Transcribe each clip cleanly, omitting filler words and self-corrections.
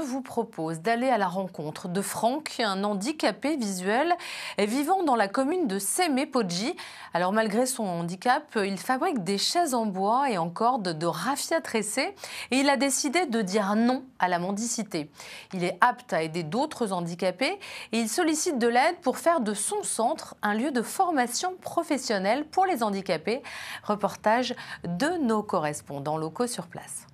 vous propose d'aller à la rencontre de Franck, un handicapé visuel vivant dans la commune de Sémé-Podji. Alors malgré son handicap, il fabrique des chaises en bois et en corde de raffia tressée et il a décidé de dire non à la mendicité. Il est apte à aider d'autres handicapés et il sollicite de l'aide pour faire de son centre un lieu de formation professionnelle pour les handicapés. Reportage de nos correspondants locaux sur place.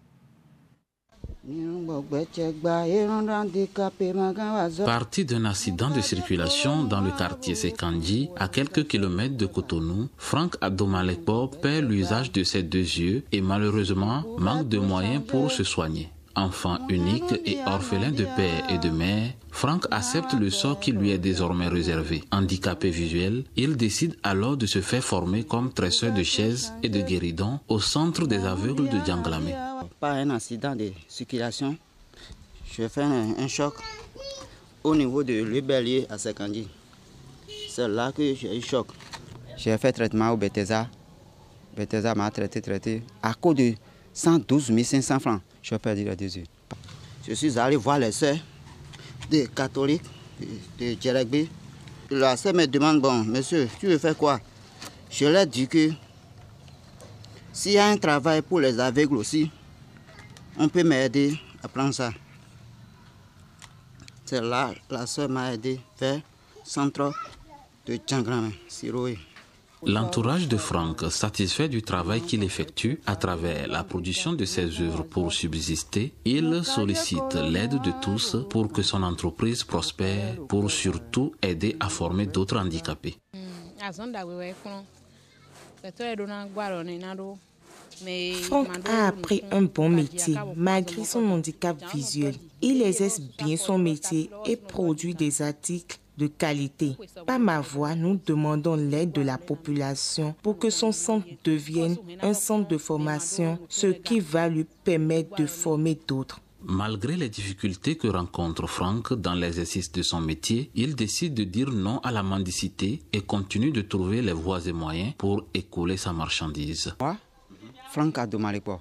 Parti d'un accident de circulation dans le quartier Sekandji, à quelques kilomètres de Cotonou, Franck Adomalekpo perd l'usage de ses deux yeux et malheureusement manque de moyens pour se soigner. Enfant unique et orphelin de père et de mère, Franck accepte le sort qui lui est désormais réservé. Handicapé visuel, il décide alors de se faire former comme tresseur de chaises et de guéridons au centre des aveugles de Djanglamé. Par un accident de circulation, je fais un choc au niveau de l'ébélier à Sekandji. C'est là que j'ai eu choc. J'ai fait traitement au Bethesda. Bethesda m'a traité. À cause de 112 500 francs, je perdu les deux yeux. Je suis allé voir les sœurs des catholiques de Djerekbi. La sœur me demande, bon, monsieur, tu veux faire quoi? Je leur dis que s'il y a un travail pour les aveugles aussi, on peut m'aider à prendre ça. C'est là la sœur m'a aidé vers le centre de Djanglamé, Siroé. L'entourage de Franck, satisfait du travail qu'il effectue à travers la production de ses œuvres pour subsister, il sollicite l'aide de tous pour que son entreprise prospère, pour surtout aider à former d'autres handicapés. Franck a appris un bon métier malgré son handicap visuel. Il exerce bien son métier et produit des articles de qualité. Par ma voix, nous demandons l'aide de la population pour que son centre devienne un centre de formation, ce qui va lui permettre de former d'autres. Malgré les difficultés que rencontre Franck dans l'exercice de son métier, il décide de dire non à la mendicité et continue de trouver les voies et moyens pour écouler sa marchandise. Moi, Franck Adomalekpo,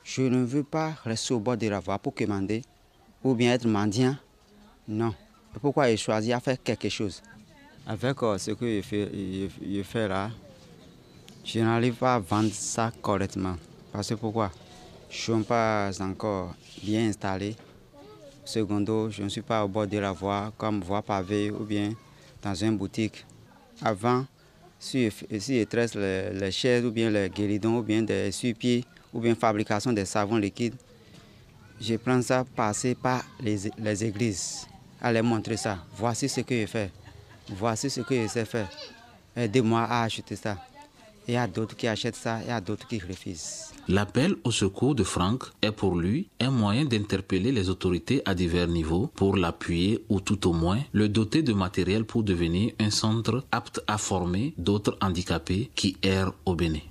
je ne veux pas rester au bord de la voie pour commander ou bien être mendiant. Non. Pourquoi j'ai choisi à faire quelque chose? Avec ce que je fais là, je n'arrive pas à vendre ça correctement. Parce que pourquoi? Je ne suis pas encore bien installé. Secondo, je ne suis pas au bord de la voie, comme voie pavée ou bien dans une boutique. Avant, si je tresse les chaises ou bien les guéridons ou bien des essuie-pieds ou bien fabrication des savons liquides, je prends ça passer par les églises. À leur montrer ça. Voici ce que je fais. Voici ce que je sais faire. Aidez-moi à acheter ça. Il y a d'autres qui achètent ça, il y a d'autres qui refusent. L'appel au secours de Franck est pour lui un moyen d'interpeller les autorités à divers niveaux pour l'appuyer ou tout au moins le doter de matériel pour devenir un centre apte à former d'autres handicapés qui errent au Bénin.